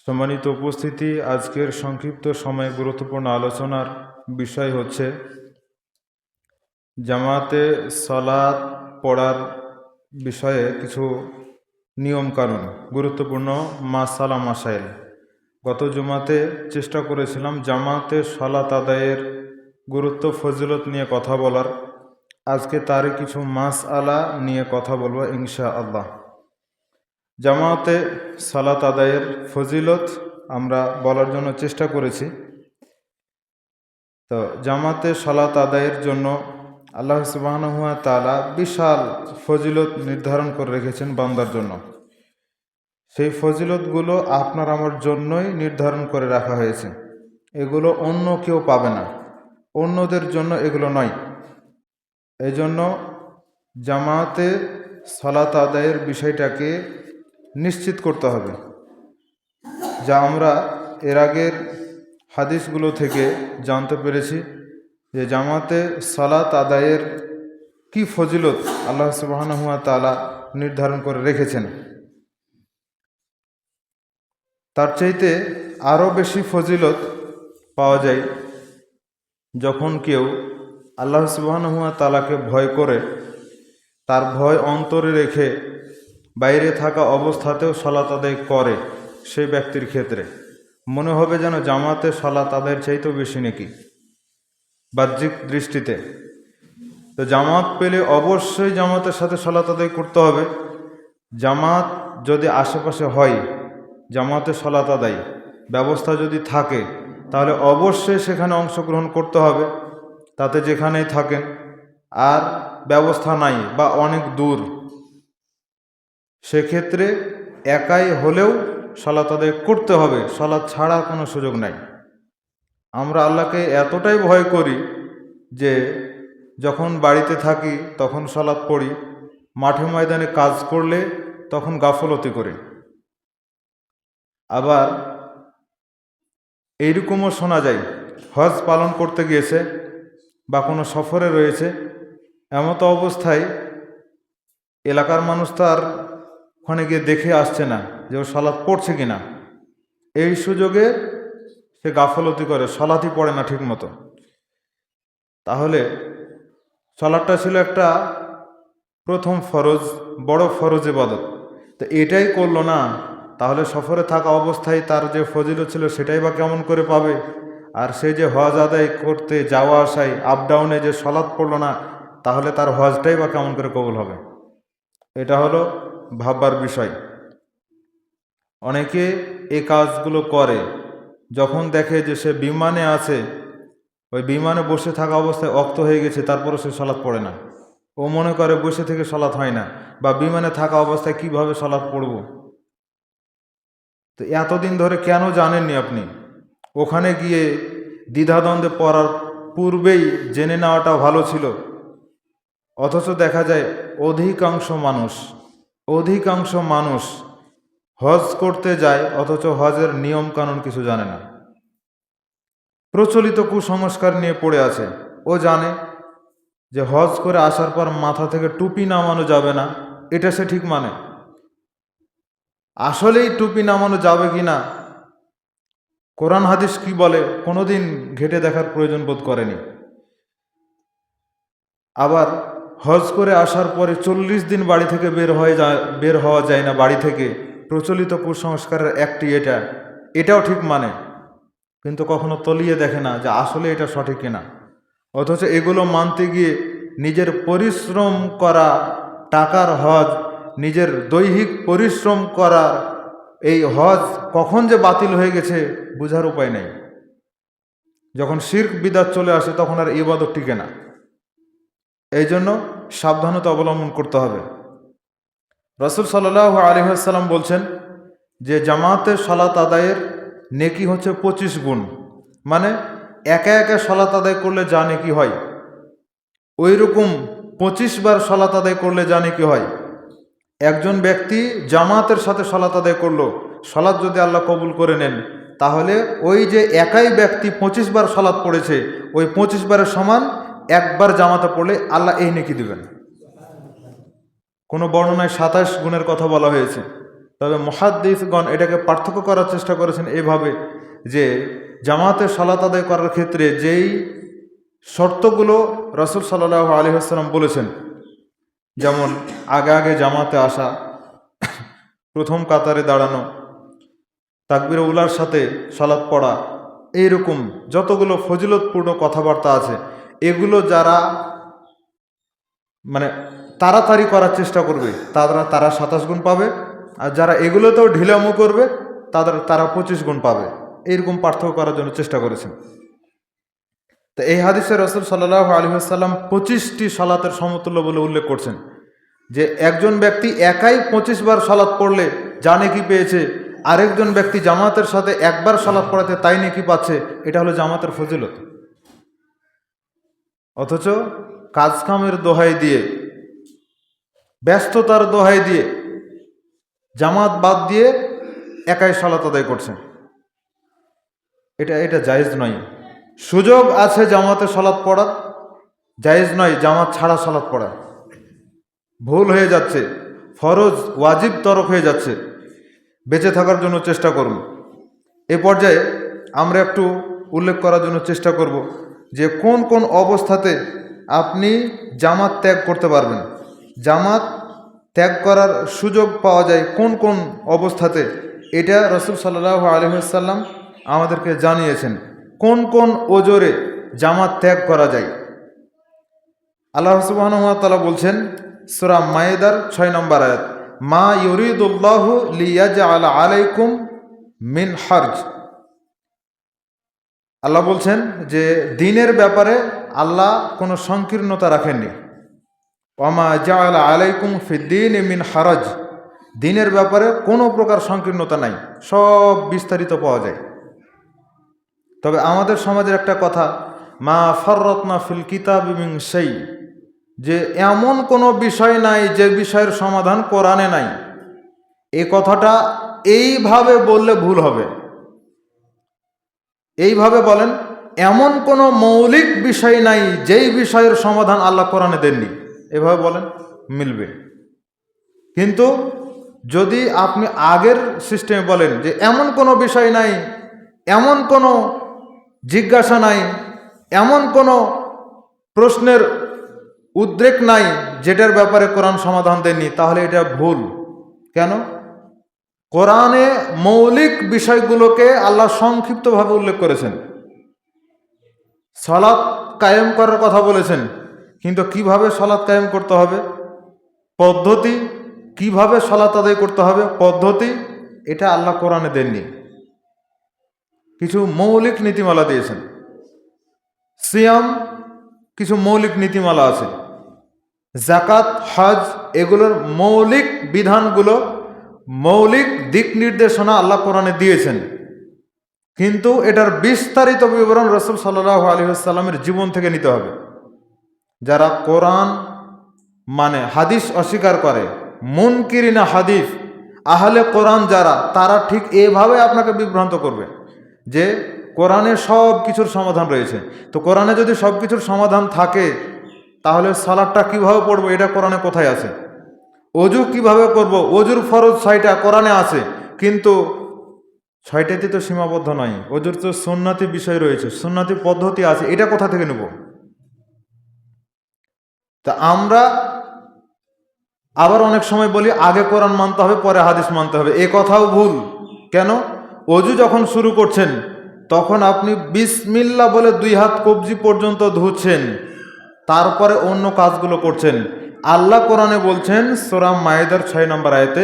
সম্মানিত উপস্থিতি, আজকের সংক্ষিপ্ত সময়ে গুরুত্বপূর্ণ আলোচনার বিষয় হচ্ছে জামাতে সালাত পড়ার বিষয়ে কিছু নিয়মকানুন, গুরুত্বপূর্ণ মাসালা মাসাইল। গত জুমাতে চেষ্টা করেছিলাম জামাতে সালাত আদায়ের গুরুত্ব ফজিলত নিয়ে কথা বলার। আজকে তারই কিছু মাসআলা নিয়ে কথা বলবো ইনশাআল্লাহ। জামাতে সালাত আদায়ের ফজিলত আমরা বলার জন্য চেষ্টা করেছি। তো জামাতে সালাত আদায়ের জন্য আল্লাহ সুবহানাহু ওয়া তাআলা বিশাল ফজিলত নির্ধারণ করে রেখেছেন বান্দার জন্য। সেই ফজিলতগুলো আপনার আমার জন্যই নির্ধারণ করে রাখা হয়েছে। এগুলো অন্য কেউ পাবে না, অন্যদের জন্য এগুলো নয়। এই জন্য জামাতে সালাত আদায়ের বিষয়টাকে নিশ্চিত করতে হবে, যা আমরা এর আগের হাদিসগুলো থেকে জানতে পেরেছি যে জামাতে সালাত আদায়ের কি ফজিলত আল্লাহ সুবহানাহু ওয়া তাআলা নির্ধারণ করে রেখেছেন। তার চাইতে আরও বেশি ফজিলত পাওয়া যায় যখন কেউ আল্লাহ সুবহানাহু ওয়া তাআলাকে ভয় করে, তার ভয় অন্তরে রেখে বাইরে থাকা অবস্থাতেও সালাত আদায় করে। সেই ব্যক্তির ক্ষেত্রে মনে হবে যেন জামাতে সালাত আদায়ের চাইতেও বেশি নাকি বাহ্যিক দৃষ্টিতে। তো জামাত পেলে অবশ্যই জামাতের সাথে সালাত আদায় করতে হবে। জামাত যদি আশেপাশে হয়, জামাতে সালাত আদায় ব্যবস্থা যদি থাকে, তাহলে অবশ্যই সেখানে অংশগ্রহণ করতে হবে, তাতে যেখানেই থাকেন। আর ব্যবস্থা নাই বা অনেক দূর, সেক্ষেত্রে একাই হলেও সালাত আদায় করতে হবে, সালাত ছাড়ার কোনো সুযোগ নাই। আমরা আল্লাহকে এতটাই ভয় করি যে যখন বাড়িতে থাকি তখন সালাত পড়ি, মাঠে ময়দানে কাজ করলে তখন গাফলতি করি। আবার এইরকমও শোনা যায়, হজ পালন করতে গিয়েছে বা কোনো সফরে রয়েছে, এমতো অবস্থায় এলাকার মানুষ তার ওখানে গিয়ে দেখে আসছে না যে ও সালাত পড়ছে কিনা। এই সুযোগে সে গাফলতি করে, সালাতই পড়ে না ঠিক মতো। তাহলে সালাতটা ছিল একটা প্রথম ফরজ, বড় ফরজ ইবাদত, তো এটাই করলো না, তাহলে সফরে থাকা অবস্থায় তার যে ফজিলত ছিল সেটাই বা কেমন করে পাবে? আর সে যে হজ আদায় করতে যাওয়া আসায় আপ ডাউনে যে সালাত পড়লো না, তাহলে তার হজটাই বা কেমন করে কবুল হবে? এটা হলো ভাববার বিষয়। অনেকে এই কাজগুলো করে যখন দেখে যে সে বিমানে আছে, ওই বিমানে বসে থাকা অবস্থায় অক্ত হয়ে গেছে, তারপরে সে সালাত পড়ে না। ও মনে করে বসে থেকে সালাত হয় না, বা বিমানে থাকা অবস্থায় কিভাবে সালাত পড়ব। তো এতদিন ধরে কেন জানেননি আপনি? ওখানে গিয়ে দ্বিধাদ্বন্দ্বে পড়ার পূর্বেই জেনে নেওয়াটা ভালো ছিল। অথচ দেখা যায় অধিকাংশ মানুষ হজ করতে যায়, অথচ হজের নিয়ম কানুন কিছু জানে না। প্রচলিত কুসংস্কার নিয়ে পড়ে আছে। ও জানে যে হজ করে আসার পর মাথা থেকে টুপি নামানো যাবে না, এটা সে ঠিক মানে। আসলেই টুপি নামানো যাবে কি না, কোরআন হাদিস কি বলে, কোনোদিন ঘেঁটে দেখার প্রয়োজন বোধ করেনি। আবার হজ করে আসার পরে 40 দিন বাড়ি থেকে বের হওয়া যায় না বাড়ি থেকে, প্রচলিত কুসংস্কারের একটি এটাও ঠিক মানে, কিন্তু কখনো তলিয়ে দেখে না যে আসলে এটা সঠিক কিনা। অথচ এগুলো মানতে গিয়ে নিজের পরিশ্রম করা টাকার হজ, নিজের দৈহিক পরিশ্রম করা এই হজ কখন যে বাতিল হয়ে গেছে বোঝার উপায় নেই। যখন শিরক বিদআত চলে আসে তখন আর ইবাদত টিকে না। এই জন্য সাবধানতা অবলম্বন করতে হবে। রাসূল সাল্লাল্লাহু আলাইহি ওয়াসাল্লাম বলছেন যে জামাতের সালাত আদায়ের নেকি হচ্ছে 25 গুণ। মানে একা একা সালাত আদায় করলে যা নেকি হয়, ওই রকম 25 বার সালাত আদায় করলে যা নেকি হয়। একজন ব্যক্তি জামাতের সাথে সালাত আদায় করলো, সালাত যদি আল্লাহ কবুল করে নেন, তাহলে ওই যে একাই ব্যক্তি 25 বার সালাত পড়েছে, ওই 25 বারের সমান একবার জামাতে পড়লে আল্লাহ এই নেকি দিবেন। কোনো বর্ণনায় 27 গুণের কথা বলা হয়েছে। তবে মুহাদ্দিসগণ এটাকে পার্থক্য করার চেষ্টা করেছেন এভাবে যে জামাতে সালাত আদায় করার ক্ষেত্রে যেই শর্তগুলো রাসূল সাল্লাল্লাহু আলাইহি ওয়াসাল্লাম বলেছেন, যেমন আগে আগে জামাতে আসা, প্রথম কাতারে দাঁড়ানো, তাকবীরে উলার সাথে সালাত পড়া, এইরকম যতগুলো ফজিলতপূর্ণ কথাবার্তা আছে, এগুলো যারা মানে তাড়াতাড়ি করার চেষ্টা করবে তারা 27 গুণ পাবে, আর যারা এগুলোতেও ঢিলামো করবে তারা 25 গুণ পাবে। এইরকম পার্থক্য করার জন্য চেষ্টা করেছেন। তো এই হাদিসে রাসূল সাল্লাল্লাহু আলাইহি ওয়াসাল্লাম 25টি সালাতের সমতুল্য বলে উল্লেখ করছেন, যে একজন ব্যক্তি একাই 25 বার সালাত পড়লে যা নেকি পেয়েছে, আরেকজন ব্যক্তি জামাতের সাথে একবার সালাত পড়াতে তাই নেকি পাচ্ছে। এটা হলো জামাতের ফজিলত। অথচ কাজকামের দোহাই দিয়ে, ব্যস্ততার দোহাই দিয়ে জামাত বাদ দিয়ে একাই সালাত আদায় করছেন। এটা জায়েজ নয়। সুযোগ আছে জামাতে সালাত পড়ার, জায়েজ নয় জামাত ছাড়া সালাত পড়া। ভুল হয়ে যাচ্ছে, ফরজ ওয়াজিব তরক হয়ে যাচ্ছে। বেঁচে থাকার জন্য চেষ্টা করুন। এ পর্যায়ে আমরা একটু উল্লেখ করার জন্য চেষ্টা করব যে কোন কোন অবস্থাতে আপনি জামাত ত্যাগ করতে পারবেন, জামাত ত্যাগ করার সুযোগ পাওয়া যায় কোন কোন অবস্থাতে। এটা রাসূল সাল্লাল্লাহু আলাইহি ওয়াসাল্লাম আমাদেরকে জানিয়েছেন কোন কোন ওজরে জামাত ত্যাগ করা যায়। আল্লাহ সুবহানাহু ওয়া তাআলা বলছেন সূরা মায়েদার 6 নম্বর আয়াত, মা ইউরিদুল্লাহু লিয়াজআলা আলাইকুম মিন হারজ। আল্লাহ বলছেন যে দ্বীনের ব্যাপারে আল্লাহ কোনো সংকীর্ণতা রাখেননি। ওয়ামা জাআলা আলাইকুম ফিদ্দীনি মিন হারাজ, দ্বীনের ব্যাপারে কোনো প্রকার সংকীর্ণতা নাই, সব বিস্তারিত পাওয়া যায়। তবে আমাদের সমাজের একটা কথা, মা ফাররাতনা ফিল কিতাবি মিন শাই, যে এমন কোনো বিষয় নাই যে বিষয়ের সমাধান কোরআনে নাই। এই কথাটা এইভাবে বললে ভুল হবে। এইভাবে বলেন, এমন কোনো মৌলিক বিষয় নাই যেই বিষয়ের সমাধান আল্লাহ কোরআনে দেননি, এভাবে বলেন মিলবে। কিন্তু যদি আপনি আগের সিস্টেমে বলেন যে এমন কোনো বিষয় নাই, এমন কোনো জিজ্ঞাসা নাই, এমন কোনো প্রশ্নের উদ্রেক নাই যেটার ব্যাপারে কোরআন সমাধান দেননি, তাহলে এটা ভুল। কেন? কোরআনে মৌলিক বিষয়গুলোকে আল্লাহ সংক্ষিপ্তভাবে উল্লেখ করেছেন। সালাত কায়েম করার কথা বলেছেন, কিন্তু কিভাবে সালাত কায়েম করতে হবে, পদ্ধতি কিভাবে সালাত আদায় করতে হবে, পদ্ধতি এটা আল্লাহ কোরআনে দেননি। কিছু মৌলিক নীতিমালা দিয়েছেন। সিয়াম কিছু মৌলিক নীতিমালা আছে, যাকাত, হজ, এগুলোর মৌলিক বিধানগুলো, মৌলিক দিক নির্দেশনা আল্লাহ কোরআনে দিয়েছেন, কিন্তু এটার বিস্তারিত বিবরণ রাসূল সাল্লাল্লাহু আলাইহি ওয়াসাল্লামের জীবন থেকে নিতে হবে। যারা কোরআন মানে হাদিস অস্বীকার করে, মুনকিরিনা হাদিস, আহলে কোরআন যারা, তারা ঠিক এভাবে আপনাকে বিভ্রান্ত করবে যে কোরআনে সব কিছুর সমাধান রয়েছে। তো কোরআনে যদি সব কিছুর সমাধান থাকে, তাহলে সালাতটা কিভাবে পড়বো এটা কোরআনে কোথায় আছে? অজু কিভাবে করব, অজুর ফরজ 6টা কোরআনে আছে, কিন্তু 6টাতে তো সীমাবদ্ধ নয়, অজুর তো সুন্নতি বিষয় রয়েছে, সুন্নতি পদ্ধতি আছে, এটা কোথা থেকে নেব? তা আমরা আবার অনেক সময় বলি আগে কোরআন মানতে হবে পরে হাদিস মানতে হবে, এ কথাও ভুল। কেন? অজু যখন শুরু করছেন তখন আপনি বিসমিল্লাহ বলে 2 হাত কবজি পর্যন্ত ধুচ্ছেন, তারপরে অন্য কাজগুলো করছেন। আল্লাহ কোরআনে বলছেন সূরা মায়েদার 6 নম্বর আয়াতে,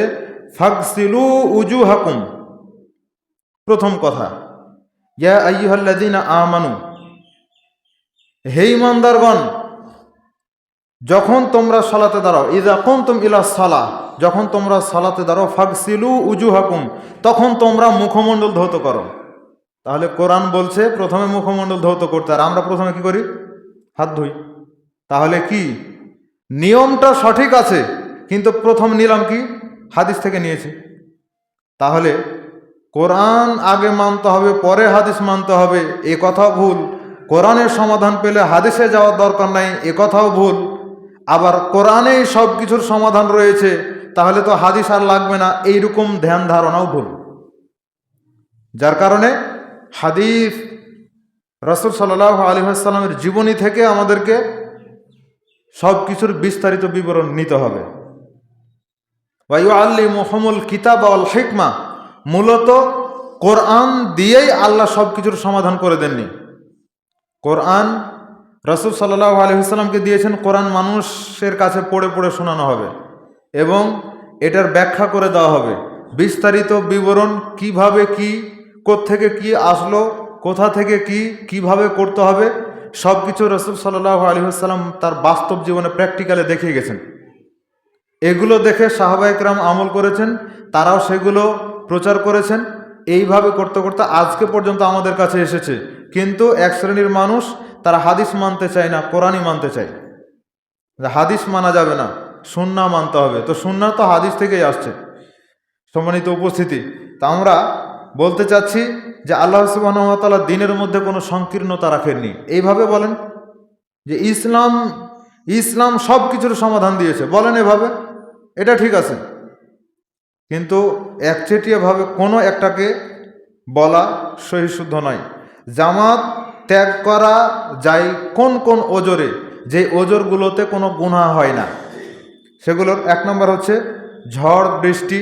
ফাগসিলু উজুহাকুম। প্রথম কথা, ইয়া আইয়ুহাল্লাযীনা আমানু, হে ঈমানদারগণ, যখন তোমরা সালাতে দাঁড়াও, ইযা কুমতুম ইলা সালাহ, যখন তোমরা সালাতে দাঁড়াও, ফাগসিলু উজুহাকুম, তখন তোমরা মুখমণ্ডল ধৌত করো। তাহলে কোরআন বলছে প্রথমে মুখমণ্ডল ধৌত করতে, আর আমরা প্রথমে কি করি? হাত ধুই। তাহলে কি নিয়মটা সঠিক আছে, কিন্তু প্রথম নিলাম কি? হাদিস থেকে নিয়েছি। তাহলে কোরআন আগে মানতে হবে পরে হাদিস মানতে হবে, এ কথাও ভুল। কোরআনের সমাধান পেলে হাদিসে যাওয়ার দরকার নাই, এ কথাও ভুল। আবার কোরআনেই সব কিছুর সমাধান রয়েছে, তাহলে তো হাদিস আর লাগবে না, এইরকম ধ্যান ধারণাও ভুল। যার কারণে হাদিস রাসূল সাল্লাল্লাহু আলাইহি ওয়াসাল্লামের জীবনী থেকে আমাদেরকে সব কিছুর বিস্তারিত বিবরণ নিতে হবে। ওয়া ইউআল্লিমুহুমুল কিতাবা ওয়াল হিকমা, মূলত কোরআন দিয়েই আল্লাহ সব কিছুর সমাধান করে দেননি। কোরআন রাসূল সাল্লাল্লাহু আলাইহি ওয়াসাল্লামকে দিয়েছেন, কোরআন মানুষের কাছে পড়ে পড়ে শোনানো হবে এবং এটার ব্যাখ্যা করে দেওয়া হবে। বিস্তারিত বিবরণ কিভাবে কি, কোত্থেকে কি আসলো, কোথা থেকে কি, কিভাবে করতে হবে, সব কিছু রাসূল সাল্লাল্লাহু আলাইহি ওয়াসাল্লাম তার বাস্তব জীবনে প্র্যাকটিক্যালে দেখিয়ে গেছেন। এগুলো দেখে সাহাবায়ে কেরাম আমল করেছেন, তারাও সেগুলো প্রচার করেছেন। এইভাবে করতে করতে আজকে পর্যন্ত আমাদের কাছে এসেছে। কিন্তু এক শ্রেণীর মানুষ তারা হাদিস মানতে চায় না, কোরআনই মানতে চায়। হাদিস মানা যাবে না, সুন্নাহ মানতে হবে। তো সুন্নাহ তো হাদিস থেকেই আসছে। সম্মানিত উপস্থিতি, তা আমরা বলতে চাচ্ছি যে আল্লাহ সুবহানাহু ওয়া তাআলা দ্বীনের মধ্যে কোনো সংকীর্ণতা রাখেননি। এইভাবে বলেন যে ইসলাম সব কিছুর সমাধান দিয়েছে, বলেন এভাবে, এটা ঠিক আছে। কিন্তু একচেটিয়াভাবে কোনো একটাকে বলা সহিশুদ্ধ নয়। জামাত ত্যাগ করা যায় কোন কোন ওজরে, যে ওজরগুলোতে কোনো গুনাহ হয় না। সেগুলোর এক নম্বর হচ্ছে ঝড় বৃষ্টি,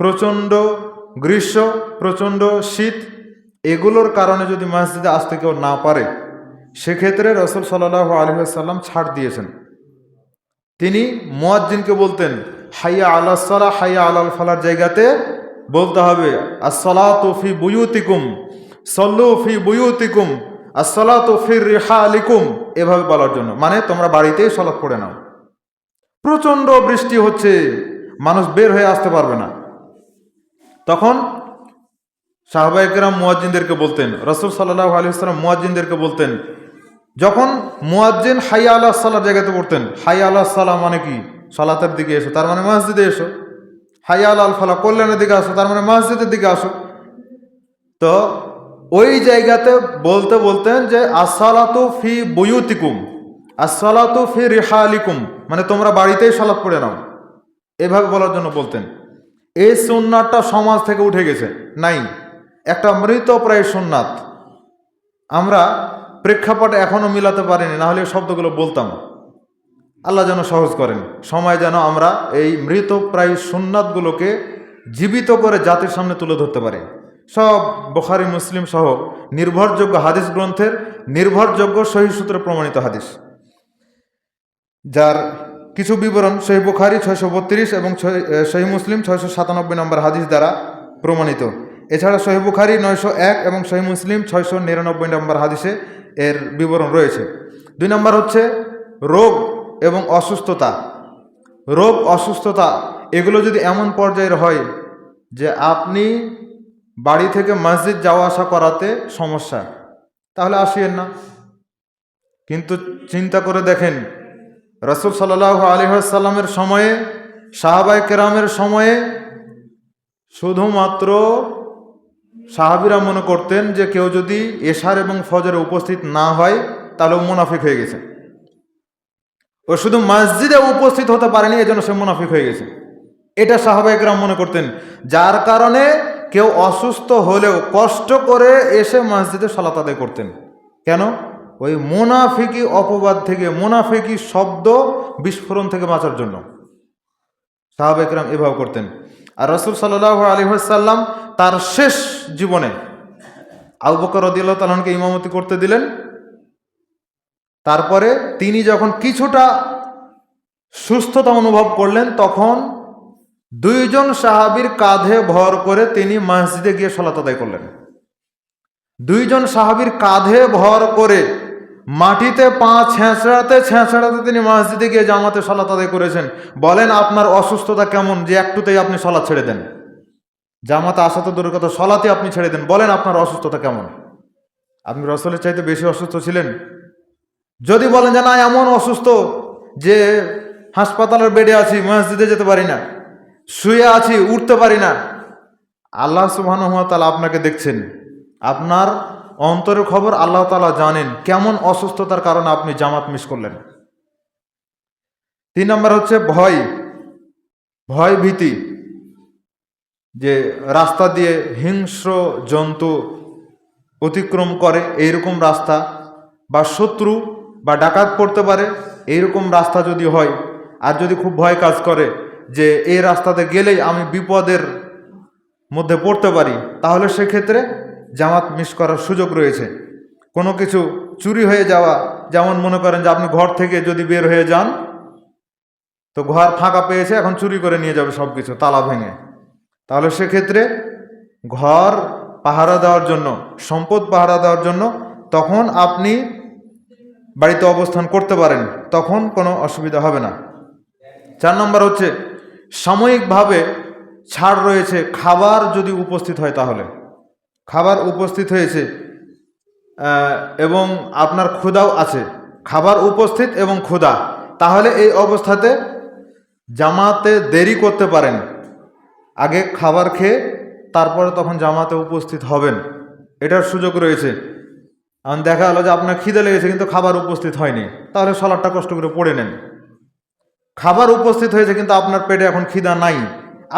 প্রচণ্ড গ্রীষ্ম, প্রচণ্ড শীত। এগুলোর কারণে যদি মসজিদে আসতে কেউ না পারে, সেক্ষেত্রে রাসূল সাল্লাল্লাহু আলাইহি ওয়াসাল্লাম ছাড় দিয়েছেন। তিনি মুয়াজ্জিনকে বলতেন হাইয়া আলাস সালাহ হাইয়া আলাল ফালার জায়গাতে বলতে হবে আসসালাতু ফি বুয়ুতিকুম সল্লু ফি বুয়ুতিকুম আসসালাতু ফি রিহালিকুম, এভাবে বলার জন্য, মানে তোমরা বাড়িতেই সালাত পড়ে নাও। প্রচণ্ড বৃষ্টি হচ্ছে, মানুষ বের হয়ে আসতে পারবে না, তখন সাহাবায়ে কেরাম মুয়াজ্জিনদেরকে বলতেন, রাসূল সাল্লাল্লাহু আলাইহি ওয়াসাল্লাম মুয়াজ্জিনদেরকে বলতেন, যখন মুয়াজ্জিন হাইয়া আলাস সালার জায়গাতে পড়তেন, হাইয়া আলাস সালাহ মানে কি, সালাতের দিকে এসো, তার মানে মসজিদে এসো। হাইয়া আলাল ফালাহ, কল্যাণের দিকে আসো, তার মানে মসজিদের দিকে আসো। তো ওই জায়গাতে বলতে বলতেন যে আসসালাতু ফি বুয়ুতিকুম আসসালাতু ফি রিহালিকুম, মানে তোমরা বাড়িতেই সালাত পড়ে নাও, এভাবে বলার জন্য বলতেন। এই সুন্নাতটা সমাজ থেকে উঠে গেছে, নাই, একটা মৃতপ্রায় সুন্নাত। আমরা প্রেক্ষাপটে এখনও মিলাতে পারিনি, না হলে শব্দগুলো বলতাম। আল্লাহ যেন সহজ করেন, সময় যেন আমরা এই মৃতপ্রায় সুন্নাতগুলোকে জীবিত করে জাতির সামনে তুলে ধরতে পারি। সব বুখারী মুসলিম সহ নির্ভরযোগ্য হাদিস গ্রন্থের নির্ভরযোগ্য সহিহ সূত্রে প্রমাণিত হাদিস, যার কিছু বিবরণ সহিহ বুখারী 632 এবং সহিহ মুসলিম 697 নম্বর হাদিস দ্বারা প্রমাণিত। এছাড়া সহিহ বুখারী 901 এবং সহিহ মুসলিম 699 নম্বর হাদিসে এর বিবরণ রয়েছে। 2 নম্বর হচ্ছে রোগ এবং অসুস্থতা। রোগ অসুস্থতা এগুলো যদি এমন পর্যায়ের হয় যে আপনি বাড়ি থেকে মসজিদ যাওয়া আসা করাতে সমস্যা, তাহলে আসিয়েন না। কিন্তু চিন্তা করে দেখেন, রাসূল সাল্লাল্লাহু আলাইহি ওয়াসাল্লামের সময়ে, সাহাবায়ে কেরামের সময়ে শুধুমাত্র সাহাবীরা মনে করতেন যে কেউ যদি এশার এবং ফজরে উপস্থিত না হয় তাহলে মুনাফিক হয়ে গেছে। ও শুধু মসজিদে উপস্থিত হতে পারেনি, এজন্য সে মুনাফিক হয়ে গেছে, এটা সাহাবায়ে কেরাম মনে করতেন। যার কারণে কেউ অসুস্থ হলেও কষ্ট করে এসে মসজিদে সালাত আদায় করতেন। কেন? ওই মুনাফিকি অপবাদ থেকে, মুনাফিকি শব্দ বিস্ফোরণ থেকে বাঁচার জন্য সাহাবায়ে কেরাম এভাবে করতেন। আর রাসূল সাল্লাল্লাহু আলাইহি ওয়াসাল্লাম তার শেষ জীবনে আবু বকর রাদিয়াল্লাহু তাআলা আনহুকে ইমামতি করতে দিলেন। তারপরে তিনি যখন কিছুটা সুস্থতা অনুভব করলেন, তখন 2 জন সাহাবীর কাঁধে ভর করে তিনি মসজিদে গিয়ে সালাত আদায় করলেন। 2 জন সাহাবীর কাঁধে ভর করে মাটিতে পা ছেঁচড়াতে ছেঁচড়াতে তিনি মসজিদে গিয়ে জামাতে সালাত আদায় করেছেন। বলেন আপনার অসুস্থতা কেমন যে একটুতেই আপনি সালাত ছেড়ে দেন? জামাতে আসা তো দূরের কথা, সালাতে আপনি ছেড়ে দেন। বলেন আপনার অসুস্থতা কেমন? আপনি রাসূলের চাইতে বেশি অসুস্থ ছিলেন? যদি বলেন যে না, এমন অসুস্থ যে হাসপাতালের বেডে আছি, মসজিদে যেতে পারি না, শুয়ে আছি, উঠতে পারি না, আল্লাহ সুবহানাহু ওয়া তাআলা আপনাকে দেখছেন, আপনার অন্তরের খবর আল্লাহ তাআলা জানেন কেমন অসুস্থতার কারণে আপনি জামাত মিস করলেন। 3 নম্বর হচ্ছে ভয়। ভয় ভীতি, যে রাস্তা দিয়ে হিংস্র জন্তু অতিক্রম করে এইরকম রাস্তা, বা শত্রু বা ডাকাত পড়তে পারে এইরকম রাস্তা যদি হয়, আর যদি খুব ভয় কাজ করে যে এই রাস্তাতে গেলেই আমি বিপদের মধ্যে পড়তে পারি, তাহলে সেক্ষেত্রে জামাত মিস করার সুযোগ রয়েছে। কোনো কিছু চুরি হয়ে যাওয়া, যেমন মনে করেন যে আপনি ঘর থেকে যদি বের হয়ে যান, তো ঘর ফাঁকা পেয়েছে, এখন চুরি করে নিয়ে যাবে সব কিছু তালা ভেঙে, তাহলে সেক্ষেত্রে ঘর পাহারা দেওয়ার জন্য, সম্পদ পাহারা দেওয়ার জন্য তখন আপনি বাড়িতে অবস্থান করতে পারেন, তখন কোনো অসুবিধা হবে না। 4 নম্বর হচ্ছে সাময়িকভাবে ছাড় রয়েছে খাবার যদি উপস্থিত হয়, তাহলে খাবার উপস্থিত হয়েছে এবং আপনার ক্ষুধাও আছে, খাবার উপস্থিত এবং ক্ষুধা, তাহলে এই অবস্থাতে জামাতে দেরি করতে পারেন, আগে খাবার খেয়ে তারপরে তখন জামাতে উপস্থিত হবেন, এটার সুযোগ রয়েছে। এখন দেখা গেলো যে আপনার খিদে লেগেছে কিন্তু খাবার উপস্থিত হয়নি, তাহলে সালাদটা কষ্ট করে পড়ে নেন। খাবার উপস্থিত হয়েছে কিন্তু আপনার পেটে এখন খিদা নাই,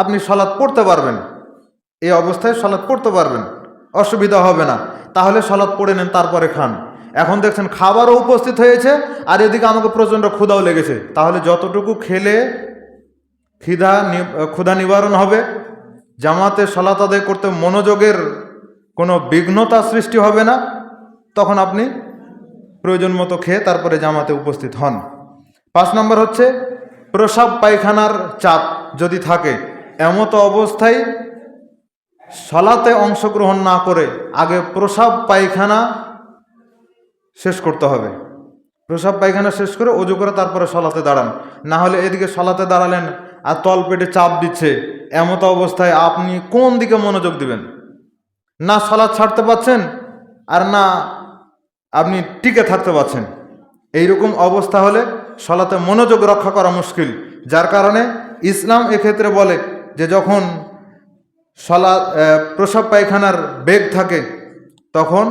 আপনি সালাদ পড়তে পারবেন, এই অবস্থায় সালাদ পড়তে পারবেন, অসুবিধা হবে না, তাহলে সালাদ পড়ে নেন, তারপরে খান। এখন দেখছেন খাবারও উপস্থিত হয়েছে আর এদিকে আমাকে প্রচণ্ড ক্ষুধাও লেগেছে, তাহলে যতটুকু খেলে ক্ষুধা নিবারণ হবে, জামাতে সালাত আদায় করতে মনোযোগের কোনো বিঘ্নতা সৃষ্টি হবে না, তখন আপনি প্রয়োজন মতো খেয়ে তারপরে জামাতে উপস্থিত হন। 5 নম্বর হচ্ছে প্রসাব পায়খানার চাপ যদি থাকে, এমতো অবস্থায় সালাতে অংশগ্রহণ না করে আগে প্রসাব পায়খানা শেষ করতে হবে। প্রসাব পায়খানা শেষ করে অজু করে তারপরে সালাতে দাঁড়ান, না হলে এদিকে সালাতে দাঁড়ালেন আর তল পেটে চাপ দিচ্ছে, এমতো অবস্থায় আপনি কোন দিকে মনোযোগ দিবেন? না সালাত ছাড়তে পারছেন আর না আপনি টিকে থাকতে পারছেন, এইরকম অবস্থা হলে সালাতে মনোযোগ রক্ষা করা মুশকিল। যার কারণে ইসলাম এক্ষেত্রে বলে যে যখন প্রসাব পায়খানার বেগ থাকে তখন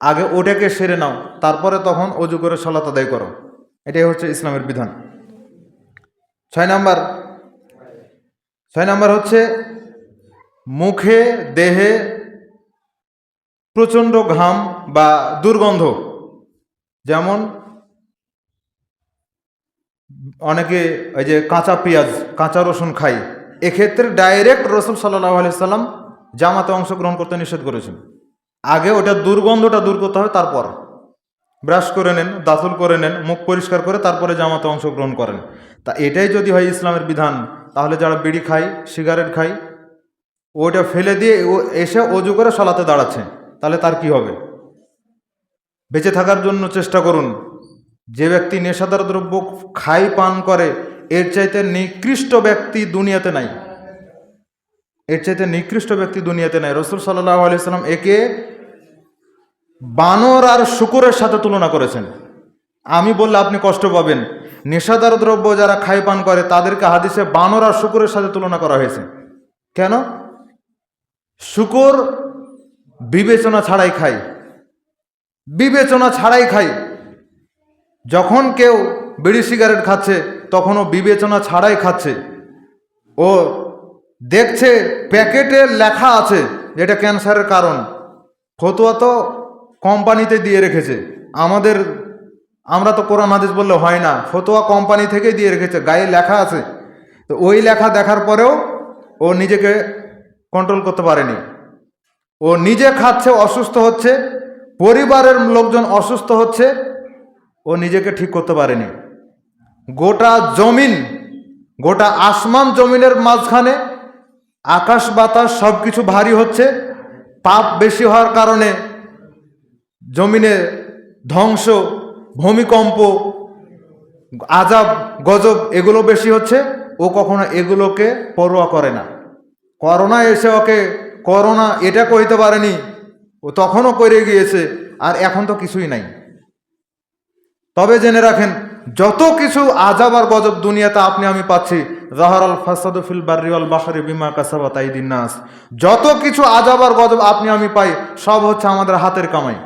আগে ওটাকে সেরে নাও, তারপরে তখন অজু করে সালাত আদায় করো, এটাই হচ্ছে ইসলামের বিধান। 6 নম্বর হচ্ছে মুখে দেহে প্রচণ্ড ঘাম বা দুর্গন্ধ, যেমন অনেকে ওই যে কাঁচা পেঁয়াজ কাঁচা রসুন খায়, এক্ষেত্রে ডাইরেক্ট রসুল সাল্লাল্লাহু আলাইহি সাল্লাম জামাতে অংশগ্রহণ করতে নিষেধ করেছেন। আগে ওটা দুর্গন্ধটা দূর করতে হবে, তারপর ব্রাশ করে নেন, দাঁতুল করে নেন, মুখ পরিষ্কার করে তারপরে জামাতে অংশগ্রহণ করেন। তা এটাই যদি হয় ইসলামের বিধান, তাহলে যারা বিড়ি খায়, সিগারেট খায়, ওটা ফেলে দিয়ে ও এসে অজু করে সালাতে দাঁড়াচ্ছে, তাহলে তার কি হবে? বেঁচে থাকার জন্য চেষ্টা করুন। যে ব্যক্তি নেশাদার দ্রব্য খায় পান করে, এর চাইতে নিকৃষ্ট ব্যক্তি দুনিয়াতে নাই, এর চাইতে নিকৃষ্ট ব্যক্তি দুনিয়াতে নাই। রসুল সাল্লাল্লাহু আলাইহি সাল্লাম একে বানর আর শূকরের সাথে তুলনা করেছেন। আমি বললে আপনি কষ্ট পাবেন, নেশাদার দ্রব্য যারা খায় পান করে তাদেরকে হাদিসে বানর আর শূকরের সাথে তুলনা করা হয়েছে। কেন? শূকর বিবেচনা ছাড়াই খায়, বিবেচনা ছাড়াই খায়। যখন কেউ বিড়ি সিগারেট খাচ্ছে তখনও বিবেচনা ছাড়াই খাচ্ছে। ও দেখছে প্যাকেটে লেখা আছে এটা ক্যান্সারের কারণ, ফতোয়া তো কোম্পানিতে দিয়ে রেখেছে, আমরা তো কোরআন হাদিস বললে হয় না, ফতোয়া কোম্পানি থেকেই দিয়ে রেখেছে, গায়ে লেখা আছে। তো ওই লেখা দেখার পরেও ও নিজেকে কন্ট্রোল করতে পারেনি, ও নিজে খাচ্ছে, অসুস্থ হচ্ছে, পরিবারের লোকজন অসুস্থ হচ্ছে, ও নিজেকে ঠিক করতে পারেনি। গোটা জমিন, গোটা আসমান জমিনের মাঝখানে আকাশ বাতাস সব কিছু ভারী হচ্ছে, পাপ বেশি হওয়ার কারণে জমিনে ধ্বংস, ভূমিকম্প, আজাব গজব এগুলো বেশি হচ্ছে, ও কখনো এগুলোকে পরোয়া করে না। করোনা এসে ওকে করোনা এটা কইতে পারেনি, ও তখনও করে গিয়েছে, আর এখন তো কিছুই নাই। তবে জেনে রাখেন, যত কিছু আজাব আর গজব দুনিয়াতে আপনি আমি পাচ্ছি, যাহারাল ফাসাদু ফিল বাররি ওয়াল বাহরি বিমা কাসাবাত আইদিন নাস, যত কিছু আজাব আর গজব আপনি আমি পাই সব হচ্ছে আমাদের হাতের কামাই।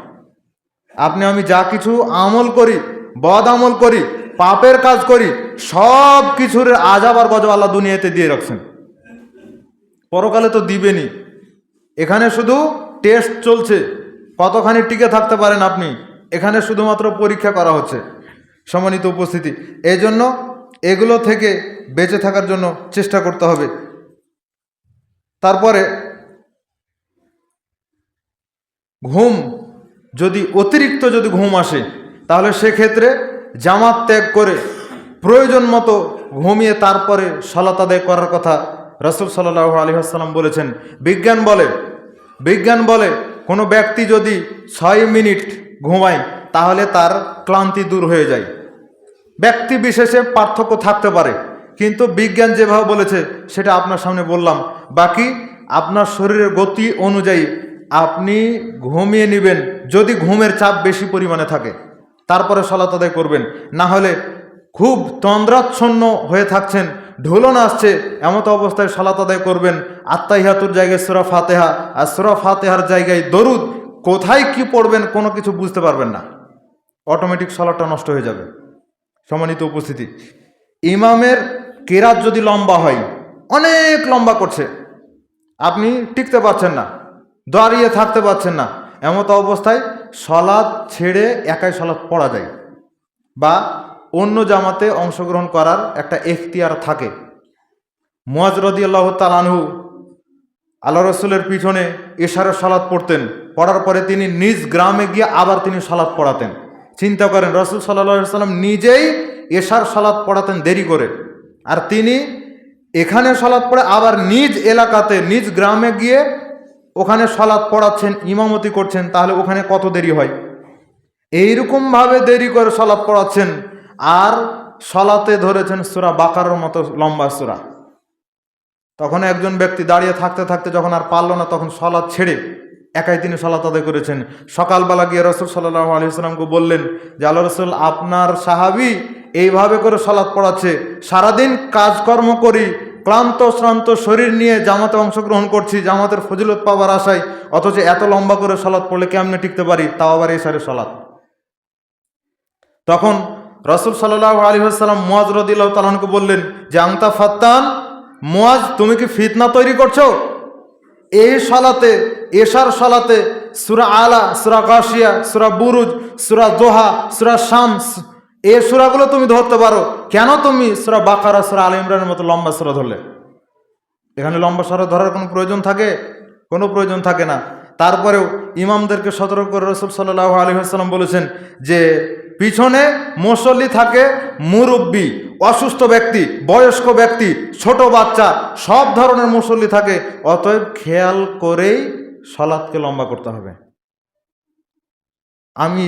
আপনি আমি যা কিছু আমল করি, বদ আমল করি, পাপের কাজ করি, সব কিছুর আজাব আর গজব আল্লাহ দুনিয়াতে দিয়ে রাখছেন। পরকালে তো দিবেনই, এখানে শুধু টেস্ট চলছে, কতখানি টিকে থাকতে পারেন আপনি, এখানে শুধুমাত্র পরীক্ষা করা হচ্ছে। সম্মানিত উপস্থিতি, এই জন্য এগুলো থেকে বেঁচে থাকার জন্য চেষ্টা করতে হবে। তারপরে ঘুম, যদি অতিরিক্ত যদি ঘুম আসে, তাহলে সেক্ষেত্রে জামাত ত্যাগ করে প্রয়োজন মতো ঘুমিয়ে তারপরে সালাত আদায় করার কথা রাসূল সাল্লাল্লাহু আলাইহি ওয়াসাল্লাম বলেছেন। বিজ্ঞান বলে কোনো ব্যক্তি যদি 6 মিনিট ঘুমায় তাহলে তার ক্লান্তি দূর হয়ে যায়। ব্যক্তি বিশেষে পার্থক্য থাকতে পারে, কিন্তু বিজ্ঞান যেভাবে বলেছে সেটা আপনার সামনে বললাম। বাকি আপনার শরীরের গতি অনুযায়ী আপনি ঘুমিয়ে নেবেন। যদি ঘুমের চাপ বেশি পরিমাণে থাকে তারপরে সালাত আদায় করবেন, না হলে খুব তন্দ্রাচ্ছন্ন হয়ে থাকছেন, ঢোলন আসছে, এমত অবস্থায় সালাত আদায় করবেন। আত্তাহিয়াতুর জায়গায় সূরা ফাতিহা আর সূরা ফাতিহার জায়গায় দরুদ, কোথায় কি পড়বেন কোনো কিছু বুঝতে পারবেন না, অটোমেটিক সালাতটা নষ্ট হয়ে যাবে। সম্মানিত উপস্থিতি, ইমামের কেরাত যদি লম্বা হয়, অনেক লম্বা করছে, আপনি টিকতে পারছেন না, দাঁড়িয়ে থাকতে পারছেন না, এমত অবস্থায় সালাত ছেড়ে একাই সালাত পড়া যায়, বা অন্য জামাতে অংশগ্রহণ করার একটা এখতিয়ার থাকে। মুয়াজ রাদিয়াল্লাহু তাআলা আনহু আল্লাহ রসুলের পিছনে এশারের সালাত পড়তেন, পড়ার পরে তিনি নিজ গ্রামে গিয়ে আবার তিনি সালাত পড়াতেন। চিন্তা করেন, রসুল সাল্লাল্লাহু আলাইহি ওয়াসাল্লাম নিজেই এশার সালাত পড়াতেন দেরি করে, আর তিনি এখানে সালাত পড়ে আবার নিজ এলাকাতে নিজ গ্রামে গিয়ে ওখানে সালাত পড়াচ্ছেন, ইমামতি করছেন, তাহলে ওখানে কত দেরি হয়। এইরকমভাবে দেরি করে সালাত পড়াচ্ছেন, আর সালাতে ধরেছেন সূরা বাকারার মতো লম্বা সূরা। তখন একজন ব্যক্তি দাঁড়িয়ে থাকতে থাকতে যখন আর পারল না, তখন সালাত ছেড়ে একাই তিনি সালাত আদায় করেছেন। সকালবেলা গিয়ে রাসূল সাল্লাল্লাহু আলাইহি ওয়াসাল্লামকে বললেন যে আল্লাহ রাসূল, আপনার সাহাবী এইভাবে করে সালাত পড়াচ্ছে, সারাদিন কাজকর্ম করি, ক্লান্ত শ্রান্ত শরীর নিয়ে জামাতে অংশগ্রহণ করছি জামাতের ফজিলত পাওয়ার আশায়, অথচ এত লম্বা করে সালাত পড়লে কেমনে টিকতে পারি, তাও আবার এশারের সালাত। তখন রাসূল সাল্লাল্লাহু আলাইহি ওয়াসাল্লাম মুয়াজ রাদিয়াল্লাহু তাআলা আনহুকে বললেন যে আনতা ফাত্তান, মুয়াজ তুমি কি ফিতনা তৈরি করছো? এই সালাতে, এশার সালাতে সূরা আলা, সূরা গাশিয়া, সূরা বুরুজ, সূরা দোহা, সূরা শামস, এই সূরাগুলো তুমি ধরতে পারো, কেন তুমি সূরা বাকারা, সূরা আলে ইমরানের মতো লম্বা সূরা ধরলে? এখানে লম্বা সূরা ধরার কোনো প্রয়োজন থাকে? কোনো প্রয়োজন থাকে না। তারপরেও ইমামদেরকে সতর্ক করে রাসূল সাল্লাল্লাহু আলাইহি ওয়াসাল্লাম বলেছেন যে পিছনে মুসল্লি থাকে, মুরব্বী, অসুস্থ ব্যক্তি, বয়স্ক ব্যক্তি, ছোট বাচ্চা, সব ধরনের মুসল্লি থাকে, অতএব খেয়াল করেই সালাতকে লম্বা করতে হবে। আমি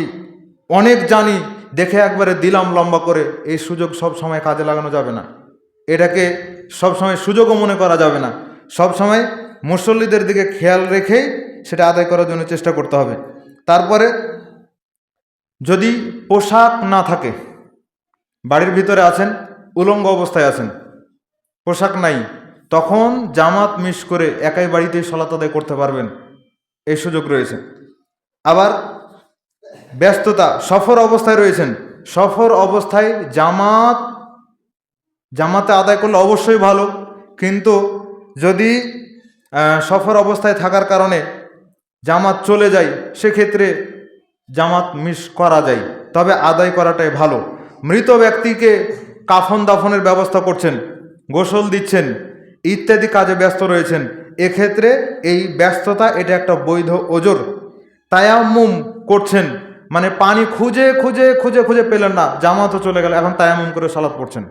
অনেক জানি দেখে একবারে দিলাম লম্বা করে, এই সুযোগ সব সময় কাজে লাগানো যাবে না, এটাকে সব সময় সুযোগও মনে করা যাবে না। সব সময় মুসল্লিদের দিকে খেয়াল রেখেই সেটা আদায় করার জন্য চেষ্টা করতে হবে। তারপরে যদি পোশাক না থাকে, বাড়ির ভিতরে আছেন, উলঙ্গ অবস্থায় আছেন, পোশাক নাই, তখন জামাত মিস করে একাই বাড়িতেই সালাত আদায় করতে পারবেন, এই সুযোগ রয়েছে। আবার ব্যস্ততা, সফর অবস্থায় রয়েছেন, সফর অবস্থায় জামাতে আদায় করলে অবশ্যই ভালো, কিন্তু যদি সফর অবস্থায় থাকার কারণে জামাত চলে যায়, সেক্ষেত্রে জামাত মিস করা যায়, তবে আদায় করাটাই ভালো। মৃত ব্যক্তিকে কাফন দাফনের ব্যবস্থা করছেন, গোসল দিচ্ছেন, ইত্যাদি কাজে ব্যস্ত রয়েছেন, এক্ষেত্রে এই ব্যস্ততা এটা একটা বৈধ ওজর। তায়াম্মুম করছেন, মানে পানি খুঁজে খুঁজে খুঁজে খুঁজে পেলেন না, জামাতও চলে গেল, এখন তায়াম্মুম করে সালাত পড়ছেন।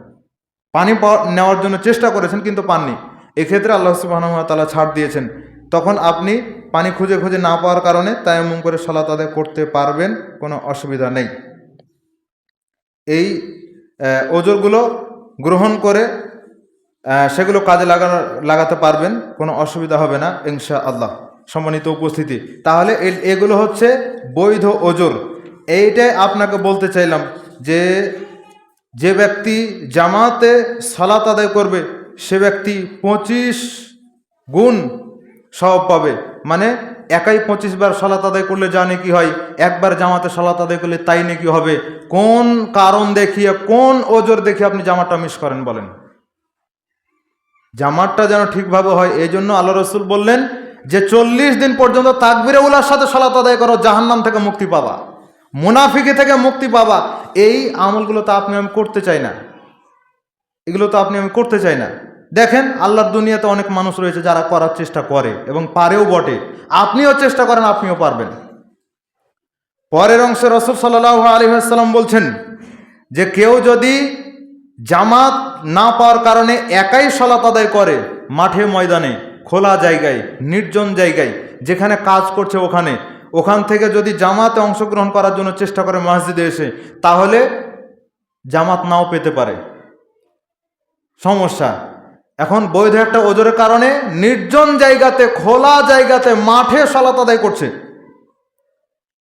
পানি নেওয়ার জন্য চেষ্টা করেছেন কিন্তু পাননি, এক্ষেত্রে আল্লাহ সুবহানাহু ওয়া তাআলা ছাড় দিয়েছেন। তখন আপনি পানি খুঁজে খুঁজে না পাওয়ার কারণে তায়াম্মুম করে সালাত আদায় করতে পারবেন, কোনো অসুবিধা নেই। এই ওজরগুলো গ্রহণ করে সেগুলো কাজে লাগাতে পারবেন, কোনো অসুবিধা হবে না ইনশাআল্লাহ। সম্মানিত উপস্থিতি, তাহলে এগুলো হচ্ছে বৈধ ওজর। এইটাই আপনাকে বলতে চাইলাম যে ব্যক্তি জামাতে সালাত আদায় করবে সে ব্যক্তি 25 গুণ সওয়াব পাবে। মানে একাই 25 বার সালাত আদায় করলে যা নেকি হয়, একবার জামাতে সালাত আদায় করলে তাই নেকি হবে। কোন কারণ দেখিয়ে, কোন ওজোর দেখিয়ে আপনি জামাতটা মিস করেন বলেন? জামাতটা যেন ঠিকভাবে হয়, এই জন্য আল্লাহ রসুল বললেন যে 40 দিন পর্যন্ত তাকবীরে উলার সাথে সালাত আদায় করো, জাহান্নাম থেকে মুক্তি পাবা, মুনাফিকি থেকে মুক্তি পাবা। এই আমলগুলো তো আপনি আমি করতে চাই না, এগুলো তো আপনি আমি করতে চাই না। দেখেন আল্লাহর দুনিয়াতে অনেক মানুষ রয়েছে যারা করার চেষ্টা করে এবং পারেও বটে। আপনিও চেষ্টা করেন, আপনিও পারবেন। পরের অংশে রাসূল সাল্লাল্লাহু আলাইহি ওয়াসাল্লাম বলছেন যে কেউ যদি জামাত না পাওয়ার কারণে একাই সালাত আদায় করে, মাঠে ময়দানে, খোলা জায়গায়, নির্জন জায়গায়, যেখানে কাজ করছে ওখান থেকে যদি জামাতে অংশগ্রহণ করার জন্য চেষ্টা করে মসজিদে এসে, তাহলে জামাত নাও পেতে পারে, সমস্যা। এখন বৈধ একটা ওজরের কারণে নির্জন জায়গাতে, খোলা জায়গাতে, মাঠে সালাত আদায় করছে,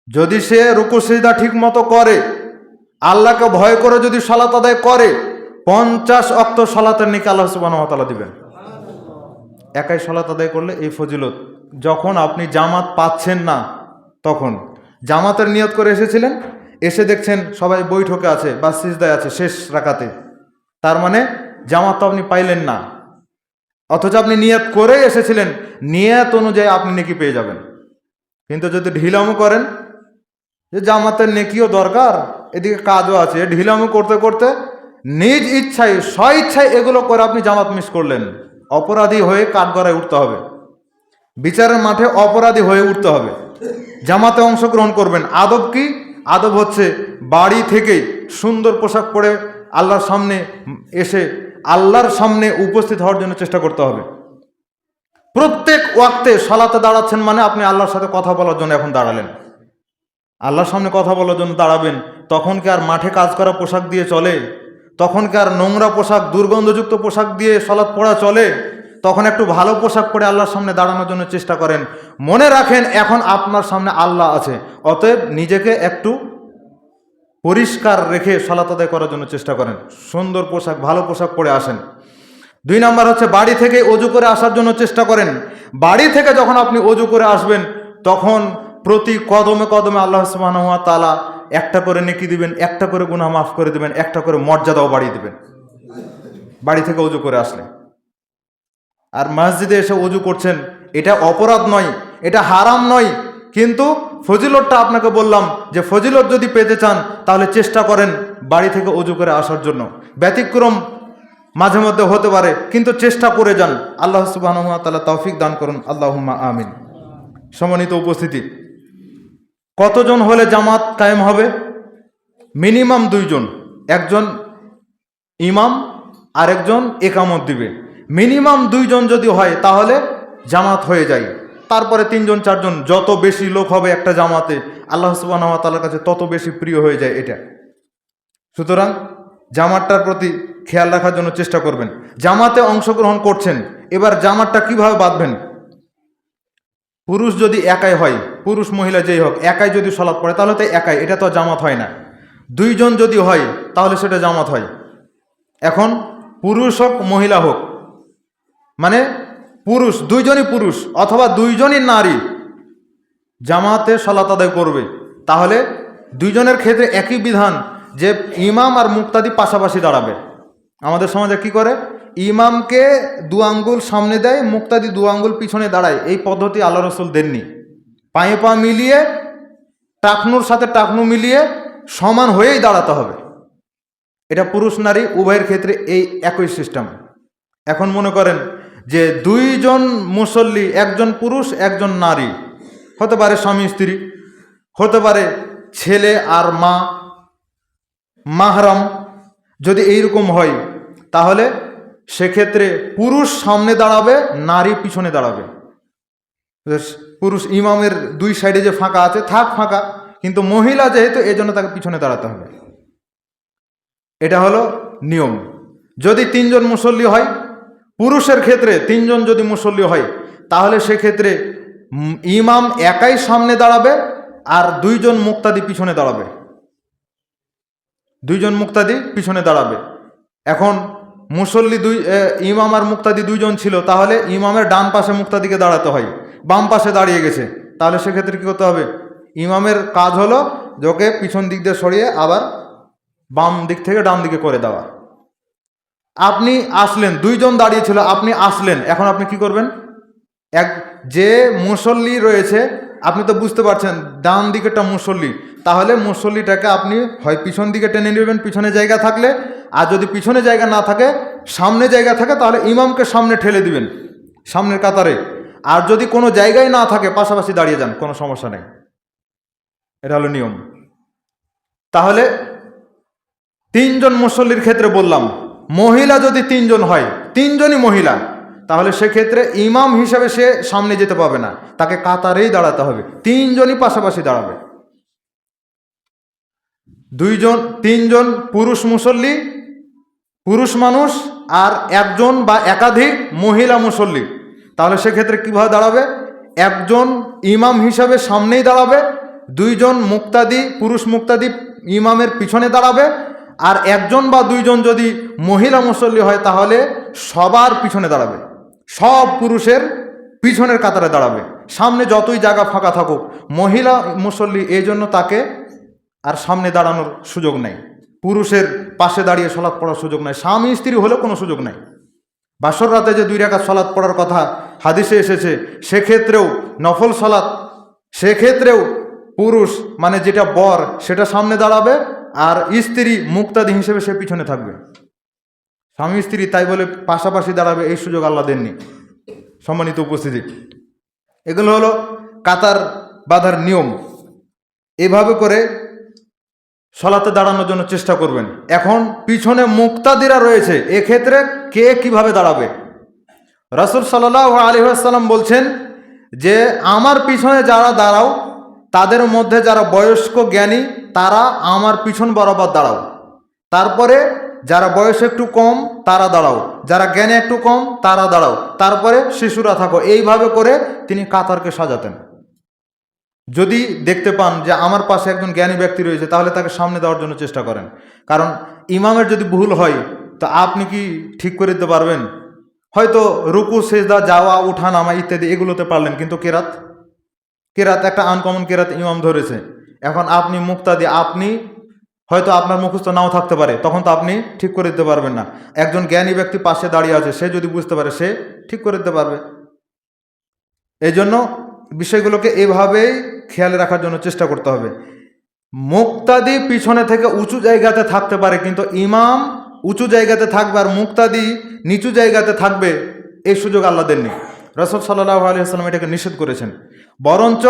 যদি সে রুকু সিজদা ঠিক মতো করে, আল্লাহকে ভয় করে যদি সালাত আদায় করে, 50 ওয়াক্ত সালাতের নেকি আল্লাহ সুবহানাহু ওয়া তাআলা দিবেন। একাই সালাত আদায় করলে এই ফজিলত। যখন আপনি জামাত পাচ্ছেন না, তখন জামাতের নিয়ত করে এসেছিলেন, এসে দেখছেন সবাই বৈঠকে আছে বা সিজদায় আছে শেষ রাকাতে, তার মানে জামাত তো আপনি পাইলেন না। অথচ আপনি নিয়ত করে এসেছিলেন, নিয়ত অনুযায়ী আপনি নেকি পেয়ে যাবেন। কিন্তু যদি ঢিলামো করেন যে জামাতের নেকিও দরকার, এদিকে কাজও আছে, ঢিলামো করতে করতে নিজ ইচ্ছায়, স্ব ইচ্ছায় এগুলো করে আপনি জামাত মিস করলেন, অপরাধী হয়ে কাঠগড়ায় উঠতে হবে, বিচারের মাঠে অপরাধী হয়ে উঠতে হবে। জামাতে অংশগ্রহণ করবেন, আদব কি? আদব হচ্ছে বাড়ি থেকেই সুন্দর পোশাক পরে আল্লাহর সামনে এসে আল্লাহর সামনে উপস্থিত হওয়ার জন্য চেষ্টা করতে হবে। প্রত্যেক ওয়াক্তে সালাতে দাঁড়াচ্ছেন মানে আপনি আল্লাহর সাথে কথা বলার জন্য এখন দাঁড়ালেন, আল্লাহর সামনে কথা বলার জন্য দাঁড়াবেন। তখন কি আর মাঠে কাজ করা পোশাক দিয়ে চলে? তখন কি আর নোংরা পোশাক, দুর্গন্ধযুক্ত পোশাক দিয়ে সালাত পড়া চলে? তখন একটু ভালো পোশাক পরে আল্লাহর সামনে দাঁড়ানোর জন্য চেষ্টা করেন। মনে রাখেন এখন আপনার সামনে আল্লাহ আছে, অতএব নিজেকে একটু পরিষ্কার রেখে সালাত আদায় করার জন্য চেষ্টা করেন, সুন্দর পোশাক, ভালো পোশাক পরে আসেন। 2 নাম্বার হচ্ছে বাড়ি থেকে অজু করে আসার জন্য চেষ্টা করেন। বাড়ি থেকে যখন আপনি অজু করে আসবেন, তখন প্রতি কদমে কদমে আল্লাহ সুবহানাহু ওয়া তাআলা একটা করে নেকি দিবেন, একটা করে গুনাহ মাফ করে দিবেন, একটা করে মর্যাদাও বাড়িয়ে দিবেন বাড়ি থেকে অজু করে আসলে। আর মসজিদে এসে অজু করছেন, এটা অপরাধ নয়, এটা হারাম নয়, কিন্তু ফজিলতটা আপনাকে বললাম যে ফজিলত যদি পেতে চান তাহলে চেষ্টা করেন বাড়ি থেকে অজু করে আসার জন্য। ব্যতিক্রম মাঝে মধ্যে হতে পারে, কিন্তু চেষ্টা করে যান। আল্লাহ সুবহানাহু ওয়া তাআলা তৌফিক দান করুন, আল্লাহুম্মা আমিন। সম্মানিত উপস্থিতি, কতজন হলে জামাত কায়েম হবে? মিনিমাম 2 জন, একজন ইমাম আর একজন একামত দিবে। মিনিমাম 2 জন যদি হয় তাহলে জামাত হয়ে যায়। তারপরে 3 জন 4 জন, যত বেশি লোক হবে একটা জামাতে আল্লাহ সুবহানাহু ওয়া তাআলার কাছে তত বেশি প্রিয় হয়ে যায় এটা। সুতরাং জামাতটার প্রতি খেয়াল রাখার জন্য চেষ্টা করবেন। জামাতে অংশগ্রহণ করছেন, এবার জামাতটা কিভাবে বাঁধবেন? পুরুষ যদি একাই হয়, পুরুষ মহিলা যেই হোক, একাই যদি সালাত পড়ে তাহলে তো একাই, এটা তো জামাত হয় না। 2 জন যদি হয় তাহলে সেটা জামাত হয়। এখন পুরুষ হোক মহিলা হোক, মানে পুরুষ 2 জনই পুরুষ অথবা 2 জনই নারী জামাতে সালাত আদায় করবে, তাহলে 2 জনের ক্ষেত্রে একই বিধান যে ইমাম আর মুক্তাদি পাশাপাশি দাঁড়াবে। আমাদের সমাজে কি করে? ইমামকে 2 আঙ্গুল সামনে দেয়, মুক্তাদি 2 আঙ্গুল পিছনে দাঁড়ায়। এই পদ্ধতি আল্লাহ রসুল দেননি। পায়ে পা মিলিয়ে, টাকনুর সাথে টাকনু মিলিয়ে সমান হয়েই দাঁড়াতে হবে। এটা পুরুষ নারী উভয়ের ক্ষেত্রে এই একই সিস্টেম। এখন মনে করেন যে 2 জন মুসল্লি, একজন পুরুষ একজন নারী, হতে পারে স্বামী স্ত্রী, হতে পারে ছেলে আর মা, মাহরাম। যদি এইরকম হয় তাহলে সেক্ষেত্রে পুরুষ সামনে দাঁড়াবে, নারী পিছনে দাঁড়াবে। পুরুষ ইমামের 2 সাইডে যে ফাঁকা আছে থাক ফাঁকা, কিন্তু মহিলা যেহেতু এই জন্য তাকে পিছনে দাঁড়াতে হবে। এটা হলো নিয়ম। যদি 3 জন মুসল্লি হয়, পুরুষের ক্ষেত্রে 3 জন যদি মুসল্লি হয় তাহলে সেক্ষেত্রে ইমাম একাই সামনে দাঁড়াবে আর 2 জন মুক্তাদি পিছনে দাঁড়াবে। 2 জন মুক্তাদি পিছনে দাঁড়াবে। এখন মুসল্লি ইমাম আর মুক্তাদি 2 জন ছিল, তাহলে ইমামের ডান পাশে মুক্তাদিকে দাঁড়াতে হয়, বাম পাশে দাঁড়িয়ে গেছে, তাহলে সেক্ষেত্রে কী করতে হবে? ইমামের কাজ হলো ওকে পিছন দিক দিয়ে সরিয়ে আবার বাম দিক থেকে ডান দিকে করে দেওয়া। আপনি আসলেন, দুইজন দাঁড়িয়ে ছিল, আপনি আসলেন, এখন আপনি কি করবেন? যে মুসল্লি রয়েছে, আপনি তো বুঝতে পারছেন ডান দিকেরটা মুসল্লি, তাহলে মুসল্লিটাকে আপনি হয় পিছন দিকে টেনে নেবেন পিছনে জায়গা থাকলে, আর যদি পিছনে জায়গা না থাকে, সামনে জায়গা থাকে, তাহলে ইমামকে সামনে ঠেলে দিবেন সামনের কাতারে। আর যদি কোনো জায়গায় না থাকে, পাশাপাশি দাঁড়িয়ে যান, কোনো সমস্যা নেই। এটা হলো নিয়ম। তাহলে তিনজন মুসল্লির ক্ষেত্রে বললাম, মহিলা যদি তিনজন হয়, তিনজনই মহিলা, তাহলে সেক্ষেত্রে ইমাম হিসাবে সে সামনে যেতে পারবে না, তাকে কাতারেই দাঁড়াতে হবে, তিনজনই পাশাপাশি দাঁড়াবে। তিনজন পুরুষ মুসল্লি, পুরুষ মানুষ, আর একজন বা একাধিক মহিলা মুসল্লি, তাহলে সেক্ষেত্রে কিভাবে দাঁড়াবে? একজন ইমাম হিসাবে সামনেই দাঁড়াবে, দুইজন মুক্তাদি, পুরুষ মুক্তাদি ইমামের পিছনে দাঁড়াবে, আর একজন বা দুইজন যদি মহিলা মুসল্লি হয়, তাহলে সবার পিছনে দাঁড়াবে, সব পুরুষের পিছনের কাতারে দাঁড়াবে। সামনে যতই জায়গা ফাঁকা থাকুক, মহিলা মুসল্লি, এই জন্য তাকে আর সামনে দাঁড়ানোর সুযোগ নেই, পুরুষের পাশে দাঁড়িয়ে সলাৎ পড়ার সুযোগ নাই। স্বামী স্ত্রী হলেও কোনো সুযোগ নাই। বাসর রাতে যে 2 রাকাত সলাৎ পড়ার কথা হাদিসে এসেছে, সেক্ষেত্রেও নফল সলাৎ, সেক্ষেত্রেও পুরুষ মানে যেটা বর সেটা সামনে দাঁড়াবে, আর স্ত্রী মুক্তাদি হিসেবে সে পিছনে থাকবে। স্বামী স্ত্রী তাই বলে পাশাপাশি দাঁড়াবে এই সুযোগ আল্লাহ দেননি। সম্মানিত উপস্থিতি, এগুলো হলো কাতার বাঁধার নিয়ম। এভাবে করে সলাতে দাঁড়ানোর জন্য চেষ্টা করবেন। এখন পিছনে মুক্তাদিরা রয়েছে, এক্ষেত্রে কে কিভাবে দাঁড়াবে? রাসূল সাল্লাল্লাহু আলাইহি ওয়াসাল্লাম বলছেন যে আমার পিছনে যারা দাঁড়াও, তাদের মধ্যে যারা বয়স্ক জ্ঞানী, তারা আমার পিছন বরাবর দাঁড়াও। তারপরে যারা বয়স একটু কম তারা দাঁড়াও, যারা জ্ঞানে একটু কম তারা দাঁড়াও, তারপরে শিশুরা থাকো। এইভাবে করে তিনি কাতারকে সাজাতেন। যদি দেখতে পান যে আমার পাশে একজন জ্ঞানী ব্যক্তি রয়েছে, তাহলে তাকে সামনে দেওয়ার জন্য চেষ্টা করেন। কারণ ইমামের যদি ভুল হয়, তো আপনি কি ঠিক করে দিতে পারবেন? হয়তো রুকু সেজদা যাওয়া উঠা নামা ইত্যাদি এগুলোতে পারলেন, কিন্তু কেরাত একটা আনকমন কেরাত ইমাম ধরেছে, এখন আপনি মুক্তাদি, আপনি হয়তো আপনার মুখস্থ নাও থাকতে পারে, তখন তো আপনি ঠিক করে দিতে পারবেন না। একজন জ্ঞানী ব্যক্তি পাশে দাঁড়িয়ে আছে, সে যদি বুঝতে পারে, সে ঠিক করে দিতে পারবে। এই জন্য বিষয়গুলোকে এভাবেই খেয়াল রাখার জন্য চেষ্টা করতে হবে। মুক্তাদি পিছনে থেকে উঁচু জায়গাতে থাকতে পারে, কিন্তু ইমাম উঁচু জায়গাতে থাকবে আর মুক্তাদি নিচু জায়গাতে থাকবে, এই সুযোগ আল্লাহ দেননি। রাসূল সাল্লাল্লাহু আলাইহি ওয়াসাল্লাম এটাকে নিষেধ করেছেন। বরঞ্চ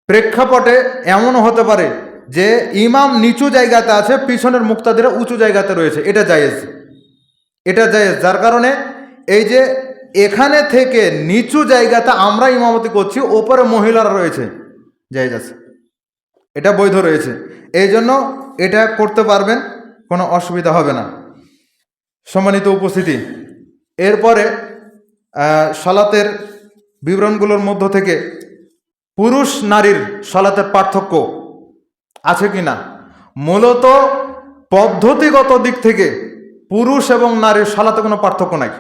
প্রেক্ষাপটে এমনও হতে পারে যে ইমাম নিচু জায়গাতে আছে, পিছনের মুক্তাদিরা উঁচু জায়গাতে রয়েছে, এটা জায়েজ। যার কারণে এই যে এখানে থেকে নিচু জায়গাতে আমরা ইমামতি করছি, ওপরে মহিলারা রয়েছে, জায়েজ আছে, এটা বৈধ রয়েছে। এই জন্য এটা করতে পারবেন, কোনো অসুবিধা হবে না। সম্মানিত উপস্থিতি, এরপরে সালাতের বিবরণগুলোর মধ্য থেকে পুরুষ নারীর সালাতের পার্থক্য আছে কি না? মূলত পদ্ধতিগত দিক থেকে পুরুষ এবং নারীর সালাতে কোনো পার্থক্য নাই।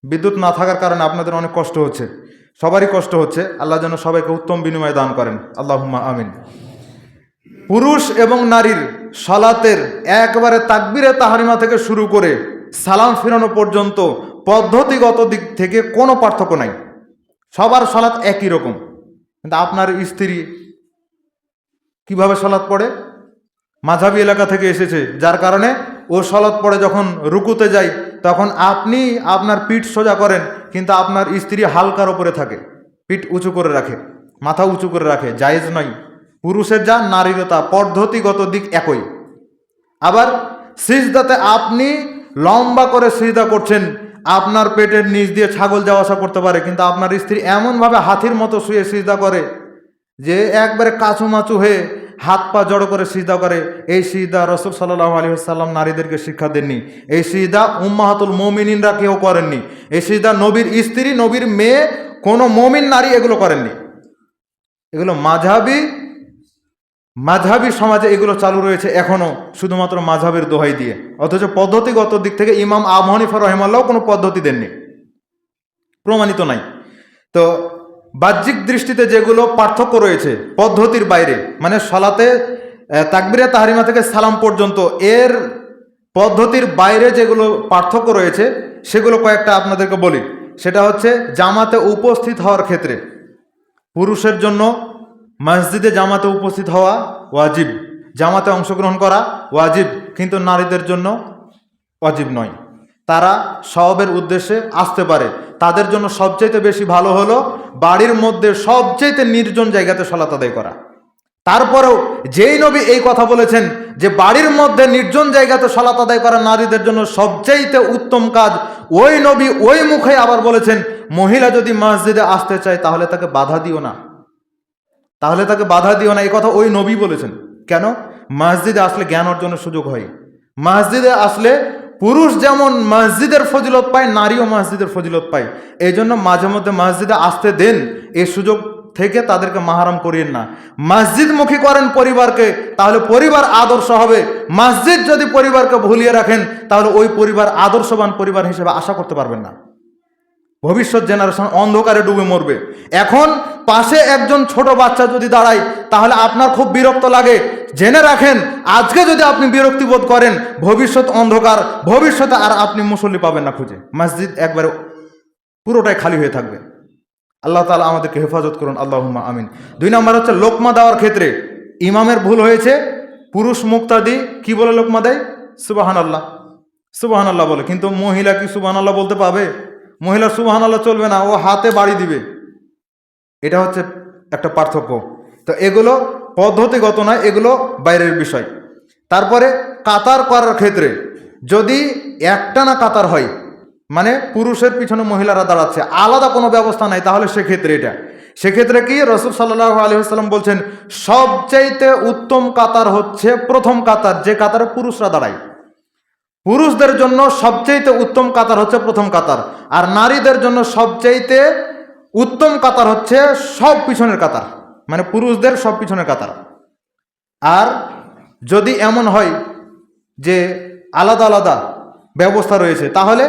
বিদ্যুৎ না থাকার কারণে আপনাদের অনেক কষ্ট হচ্ছে, সবারই কষ্ট হচ্ছে। আল্লাহ যেন সবাইকে উত্তম বিনিময় দান করেন, আল্লাহুম্মা আমিন। পুরুষ এবং নারীর সালাতের একবারে তাকবীরে তাহরিমা থেকে শুরু করে সালাম ফিরানো পর্যন্ত পদ্ধতিগত দিক থেকে কোনো পার্থক্য নাই, সবার সালাত একই রকম। কিন্তু আপনার স্ত্রী কিভাবে সালাত পড়ে, মাঝাবি এলাকা থেকে এসেছে, যার কারণে ও সালাত পড়ে যখন রুকুতে যায়, তখন আপনি আপনার পিঠ সোজা করেন, কিন্তু আপনার স্ত্রী হালকার ওপরে থাকে, পিঠ উঁচু করে রাখে, মাথা উঁচু করে রাখে, জায়েজ নয়। পুরুষের যা নারীরও তা, পদ্ধতিগত দিক একই। আবার সিজদাতে আপনি লম্বা করে সিজদা করছেন, আপনার পেটের নিচ দিয়ে ছাগল যাওয়া আসা করতে পারে, কিন্তু আপনার স্ত্রী এমনভাবে হাতির মতো শুয়ে সিজদা করে যে একবারে কাঁচুমাচু হয়ে হাত পা জড়ো করে সিজদা করে। এই সিজদা রাসূল সাল্লাল্লাহু আলাইহি ওয়াসাল্লাম নারীদেরকে শিক্ষা দেননি। এই সিজদা উম্মাহাতুল মুমিনিনরা কেউ করেননি। এই সিজদা নবীর স্ত্রী, নবীর মেয়ে, কোনো মুমিন নারী এগুলো করেননি। এগুলো মাঝহাবি সমাজে এগুলো চালু রয়েছে এখনো, শুধুমাত্র মাঝহাবের দোহাই দিয়ে। অথচ পদ্ধতিগত দিক থেকে ইমাম আবু হানিফা রাহিমাহুল্লাহ কোনো পদ্ধতি দেননি, প্রমাণিত নাই। তো বাহ্যিক দৃষ্টিতে যেগুলো পার্থক্য রয়েছে পদ্ধতির বাইরে, মানে সালাতে তাকবিরে তাহরিমা থেকে সালাম পর্যন্ত এর পদ্ধতির বাইরে যেগুলো পার্থক্য রয়েছে সেগুলো কয়েকটা আপনাদেরকে বলি। সেটা হচ্ছে জামাতে উপস্থিত হওয়ার ক্ষেত্রে পুরুষের জন্য মসজিদে জামাতে উপস্থিত হওয়া ওয়াজিব, জামাতে অংশগ্রহণ করা ওয়াজিব, কিন্তু নারীদের জন্য ওয়াজিব নয়। তারা সওয়াবের উদ্দেশ্যে আসতে পারে, তাদের জন্য সবচাইতে বেশি ভালো হলো বাড়ির মধ্যে সবচাইতে নির্জন জায়গাতে সালাত আদায় করা। তারপরেও যেই নবী এই কথা বলেছেন যে বাড়ির মধ্যে নির্জন জায়গাতে সালাত আদায় করা নারীদের জন্য সবচাইতে উত্তম কাজ, ওই নবী ওই মুখে আবার বলেছেন মহিলা যদি মসজিদে আসতে চায় তাহলে তাকে বাধা দিও না, তাহলে তাকে বাধা দিও না। এই কথা ওই নবী বলেছেন। কেন? মসজিদে আসলে জ্ঞান অর্জনের সুযোগ হয়। মসজিদে আসলে পুরুষ যেমন মসজিদের ফজিলত পায়, নারীও মসজিদের ফজিলত পায়। এই জন্য মাঝে মধ্যে মসজিদে আসতে দেন, এই সুযোগ থেকে তাদেরকে মাহারাম করিয়েন না। মসজিদমুখী করেন পরিবারকে, তাহলে পরিবার আদর্শ হবে। মসজিদ যদি পরিবারকে ভুলিয়ে রাখেন তাহলে ওই পরিবার আদর্শবান পরিবার হিসেবে আশা করতে পারবেন না। ভবিষ্যৎ জেনারেশন অন্ধকারে ডুবে মরবে। এখন পাশে একজন ছোট বাচ্চা যদি দাঁড়ায় তাহলে আপনার খুব বিরক্ত লাগে। জেনে রাখেন আজকে যদি আপনি বিরক্তি বোধ করেন, ভবিষ্যৎ অন্ধকার, ভবিষ্যতে আর আপনি মুসল্লি পাবেন না খুঁজে। মসজিদ একবারে পুরোটাই খালি হয়ে থাকবে। আল্লাহ তাআলা আমাদেরকে হেফাজত করুন, আল্লাহুম্মা আমিন। 2 নম্বর হচ্ছে লোকমা দেওয়ার ক্ষেত্রে ইমামের ভুল হয়েছে। পুরুষ মুক্তাদি কি বলে লোকমা দেয়? সুবহানাল্লাহ, সুবহানাল্লাহ বলে। কিন্তু মহিলা কি সুবহানাল্লাহ বলতে পাবে? মহিলা সুবহানাল্লাহ চলবে না, ও হাতে বাড়ি দিবে। এটা হচ্ছে একটা পার্থক্য। তো এগুলো পদ্ধতিগত নয়, এগুলো বাইরের বিষয়। তারপরে কাতার করার ক্ষেত্রে যদি একটানা কাতার হয়, মানে পুরুষের পিছনে মহিলারা দাঁড়াচ্ছে, আলাদা কোনো ব্যবস্থা নাই, তাহলে সেক্ষেত্রে কি রাসূল সাল্লাল্লাহু আলাইহি ওয়াসাল্লাম বলছেন সবচাইতে উত্তম কাতার হচ্ছে প্রথম কাতার, যে কাতারে পুরুষরা দাঁড়ায়। পুরুষদের জন্য সবচাইতে উত্তম কাতার হচ্ছে প্রথম কাতার, আর নারীদের জন্য সবচাইতে উত্তম কাতার হচ্ছে সব পিছনের কাতার, মানে পুরুষদের সব পিছনের কাতার। আর যদি এমন হয় যে আলাদা আলাদা ব্যবস্থা রয়েছে, তাহলে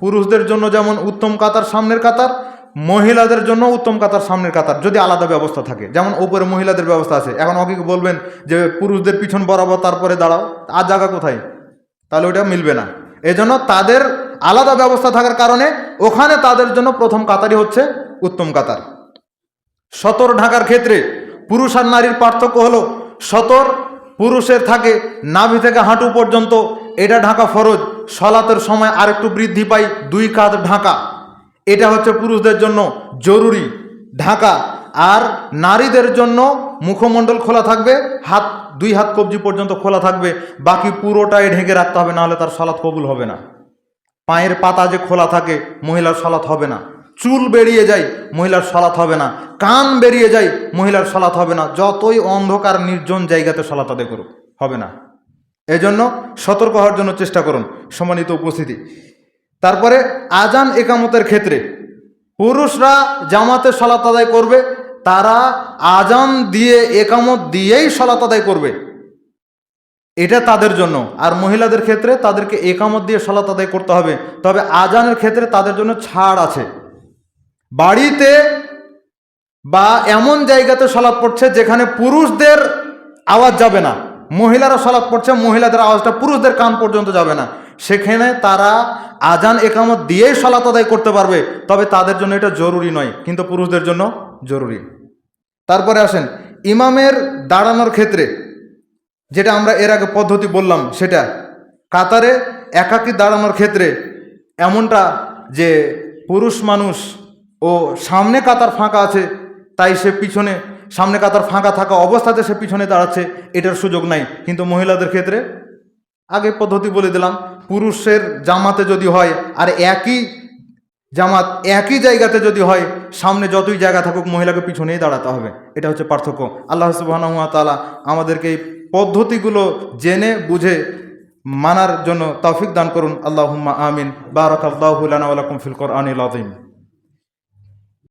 পুরুষদের জন্য যেমন উত্তম কাতার সামনের কাতার, মহিলাদের জন্য উত্তম কাতার সামনের কাতার, যদি আলাদা ব্যবস্থা থাকে। যেমন ওপরে মহিলাদের ব্যবস্থা আছে, এখন ওকে বলবেন যে পুরুষদের পিছন বরাবর তারপরে দাঁড়াও, আর জায়গা কোথায়? তাহলে ওটা মিলবে না। এজন্য তাদের আলাদা ব্যবস্থা থাকার কারণে ওখানে তাদের জন্য প্রথম কাতারই হচ্ছে উত্তম কাতার। সতর ঢাকার ক্ষেত্রে পুরুষ আর নারীর পার্থক্য হলো, সতর পুরুষের থাকে নাভি থেকে হাঁটু পর্যন্ত, এটা ঢাকা ফরজ। সলাতের সময় আরেকটু বৃদ্ধি পায় 2 কাঁধ ঢাকা, এটা হচ্ছে পুরুষদের জন্য জরুরি ঢাকা। আর নারীদের জন্য মুখমণ্ডল খোলা থাকবে, 2 হাত কবজি পর্যন্ত খোলা থাকবে, বাকি পুরোটাই ঢেকে রাখতে হবে, নাহলে তার সালাত কবুল হবে না। পায়ের পাতা যে খোলা থাকে মহিলার সালাত হবে না, চুল বেরিয়ে যায় মহিলার সালাত হবে না, কান বেরিয়ে যায় মহিলার সালাত হবে না, যতই অন্ধকার নির্জন জায়গাতে সালাত আদায় করুক হবে না। এজন্য সতর্ক হওয়ার জন্য চেষ্টা করুন, সম্মানিত উপস্থিতি। তারপরে আজান একামতের ক্ষেত্রে পুরুষরা জামাতে সালাত আদায় করবে, তারা আজান দিয়ে একামত দিয়েই সালাত আদায় করবে, এটা তাদের জন্য। আর মহিলাদের ক্ষেত্রে তাদেরকে একামত দিয়ে সালাত আদায় করতে হবে। তবে আজানের ক্ষেত্রে তাদের জন্য ছাড় আছে। বাড়িতে বা এমন জায়গাতে সালাত পড়ছে যেখানে পুরুষদের আওয়াজ যাবে না, মহিলারা সালাত পড়ছে, মহিলাদের আওয়াজটা পুরুষদের কান পর্যন্ত যাবে না, সেখানে তারা আজান একামত দিয়েই সালাত আদায় করতে পারবে। তবে তাদের জন্য এটা জরুরি নয়, কিন্তু পুরুষদের জন্য জরুরি। তারপরে আসেন ইমামের দাঁড়ানোর ক্ষেত্রে, যেটা আমরা এর আগে পদ্ধতি বললাম, সেটা কাতারে একাকী দাঁড়ানোর ক্ষেত্রে এমনটা যে পুরুষ মানুষ ও সামনে কাতার ফাঁকা আছে, তাই সে পিছনে, সামনে কাতার ফাঁকা থাকা অবস্থাতে সে পিছনে দাঁড়াচ্ছে, এটার সুযোগ নাই। কিন্তু মহিলাদের ক্ষেত্রে আগে পদ্ধতি বলে দিলাম, পুরুষের জামাতে যদি হয় আর একই জামাত একই জায়গাতে যদি হয়, সামনে যতই জায়গা থাকুক মহিলাকে পিছনেই দাঁড়াতে হবে। এটা হচ্ছে পার্থক্য। আল্লাহ সুবহানাহু ওয়া তাআলা আমাদেরকে এই পদ্ধতিগুলো জেনে বুঝে মানার জন্য তৌফিক দান করুন। আল্লাহুম্মা আমিন। বারাকাল্লাহু লানা ওয়া লাকুম ফিল কোরআনিল আযীম।